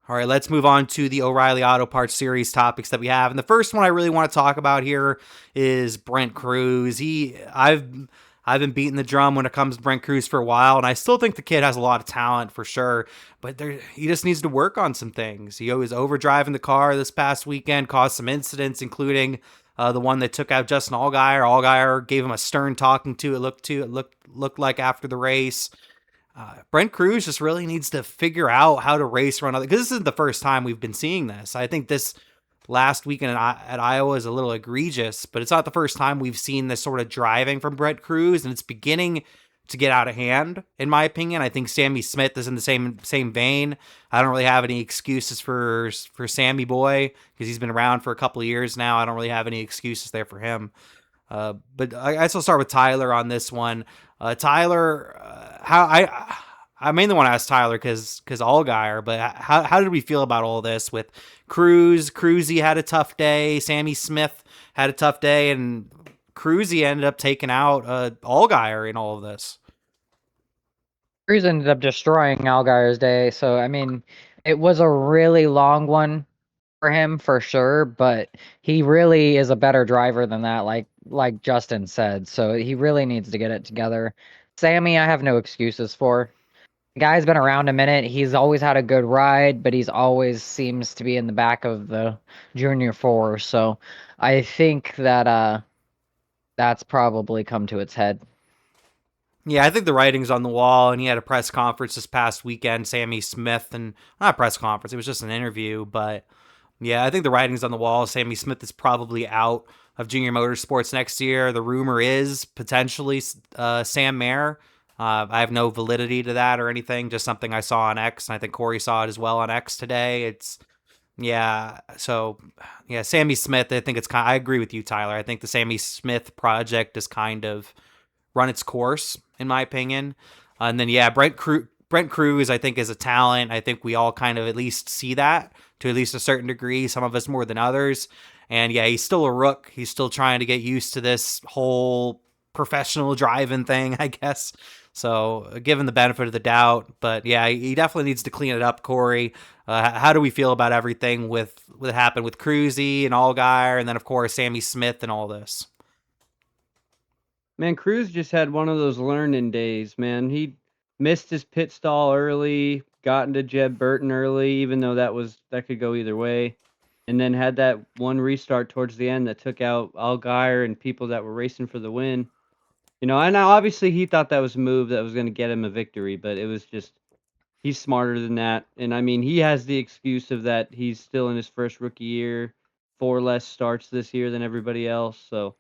All right, let's move on to the O'Reilly Auto Parts series topics that we have. And the first one I really want to talk about here is Brent Crews. I've been beating the drum when it comes to Brent Crews for a while, and I still think the kid has a lot of talent for sure. But he just needs to work on some things. He was overdriving the car this past weekend, caused some incidents, including the one that took out Justin Allgaier. Allgaier gave him a stern talking to. It looked like after the race. Brent Crews just really needs to figure out how to race run other, because this isn't the first time we've been seeing this. I think this last weekend at Iowa is a little egregious, but it's not the first time we've seen this sort of driving from Brent Crews, and it's beginning to get out of hand, in my opinion. I think Sammy Smith is in the same vein. I don't really have any excuses for Sammy Boy because he's been around for a couple of years now. I don't really have any excuses there for him. But I guess I'll start with Tyler on this one. Tyler, how I mainly want to ask Tyler because Allgaier, but how did we feel about all this with Crews? Cruzy had a tough day. Sammy Smith had a tough day, and Cruzy ended up taking out Allgaier in all of this. Cruz ended up destroying Algaier's day. So I mean, it was a really long one for him for sure, but he really is a better driver than that, like Justin said. So he really needs to get it together. Sammy, I have no excuses for. The guy's been around a minute. He's always had a good ride, but he's always seems to be in the back of the junior four. So I think that that's probably come to its head. Yeah, I think the writing's on the wall, and he had a press conference this past weekend, Sammy Smith, and not a press conference, it was just an interview, but yeah, I think the writing's on the wall. Sammy Smith is probably out of junior motorsports next year. The rumor is potentially Sam Mayer. I have no validity to that or anything, just something I saw on X, and I think Cory saw it as well on X today. Yeah, Sammy Smith, I think I agree with you, Tyler. I think the Sammy Smith project is kind of run its course, in my opinion. And then, yeah, Brent Crews, I think, is a talent. I think we all kind of at least see that to at least a certain degree, some of us more than others. And yeah, he's still a rook. He's still trying to get used to this whole professional driving thing, I guess. So, given the benefit of the doubt, but yeah, he definitely needs to clean it up, Cory. How do we feel about everything with what happened with Cruzy and Allgaier, and then of course Sammy Smith and all this? Man, Cruz just had one of those learning days, man. He missed his pit stall early, got into Jeb Burton early, even though that could go either way. And then had that one restart towards the end that took out Allgaier and people that were racing for the win. And now obviously he thought that was a move that was going to get him a victory, but it was just he's smarter than that. And I mean, he has the excuse of that he's still in his first rookie year, 4 less starts this year than everybody else. So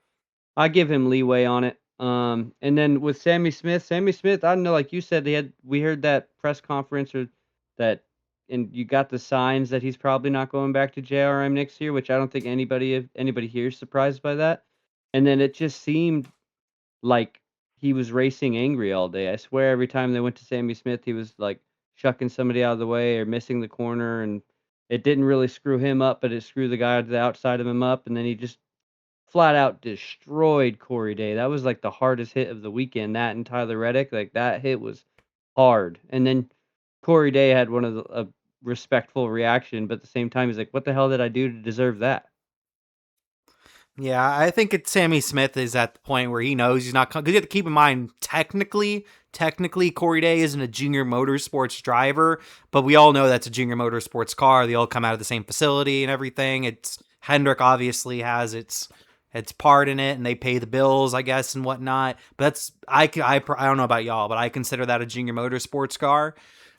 I give him leeway on it. And then with Sammy Smith, I don't know, like you said, we heard that press conference or that, and you got the signs that he's probably not going back to JRM next year, which I don't think anybody here is surprised by that. And then it just seemed like he was racing angry all day. I swear every time they went to Sammy Smith, he was like shucking somebody out of the way or missing the corner, and it didn't really screw him up, but it screwed the guy to the outside of him up, and then he just flat out destroyed Corey Day. That was like the hardest hit of the weekend. That and Tyler Reddick, like that hit was hard. And then Corey Day had a respectful reaction, but at the same time, he's like, "What the hell did I do to deserve that?" Yeah, I think Sammy Smith is at the point where he knows he's not, because you have to keep in mind, technically, Corey Day isn't a junior motorsports driver, but we all know that's a junior motorsports car. They all come out of the same facility and everything. It's Hendrick obviously has its part in it, and they pay the bills, I guess, and whatnot. But I don't know about y'all, but I consider that a junior motorsports car.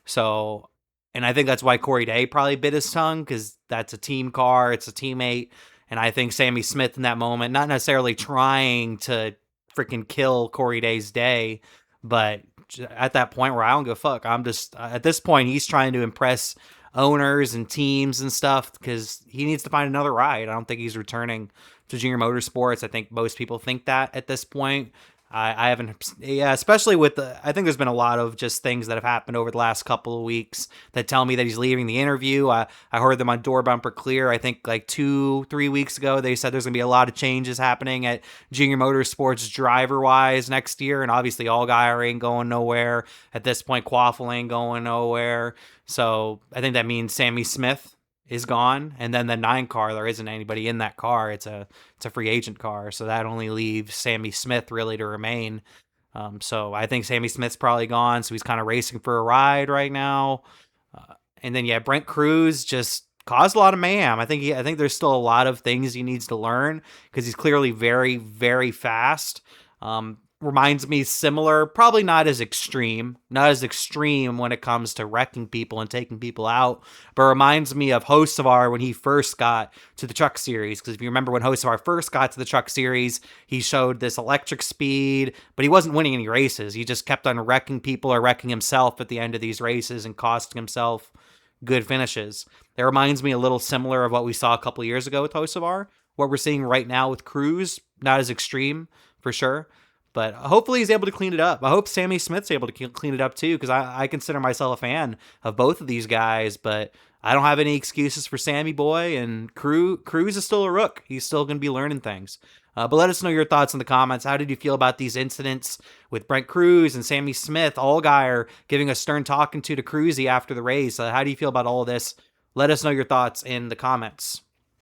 So, and I think that's why Corey Day probably bit his tongue, because that's a team car, it's a teammate. And I think Sammy Smith in that moment, not necessarily trying to freaking kill Corey Day's day, but at that point where I don't give a fuck. I'm just, at this point, he's trying to impress owners and teams and stuff because he needs to find another ride. I don't think he's returning to junior motorsports. I think most people think that at this point. I haven't, yeah, especially with I think there's been a lot of just things that have happened over the last couple of weeks that tell me that he's leaving the interview. I heard them on Door Bumper Clear. I think like 2-3 weeks ago, they said there's going to be a lot of changes happening at Junior Motorsports driver wise next year. And obviously, Allgaier ain't going nowhere. At this point, Quaffle ain't going nowhere. So I think that means Sammy Smith is gone, and then the 9 car, there isn't anybody in that car. It's a free agent car, so that only leaves Sammy Smith really to remain. So I think Sammy Smith's probably gone, so he's kind of racing for a ride right now. And then yeah, Brent Crews just caused a lot of mayhem. I think there's still a lot of things he needs to learn because he's clearly very, very fast. Reminds me similar, probably not as extreme when it comes to wrecking people and taking people out, but reminds me of Hocevar when he first got to the Truck Series. Because if you remember when Hocevar first got to the Truck Series, he showed this electric speed, but he wasn't winning any races. He just kept on wrecking people or wrecking himself at the end of these races and costing himself good finishes. That reminds me a little similar of what we saw a couple of years ago with Hocevar. What we're seeing right now with Crews, not as extreme for sure. But hopefully he's able to clean it up. I hope Sammy Smith's able to clean it up too, because I consider myself a fan of both of these guys, but I don't have any excuses for Sammy Boy, and Crews is still a rook. He's still going to be learning things. But let us know your thoughts in the comments. How did you feel about these incidents with Brent Crews and Sammy Smith? Allgaier giving a stern talking to Cruzy after the race. How do you feel about all of this? Let us know your thoughts in the comments.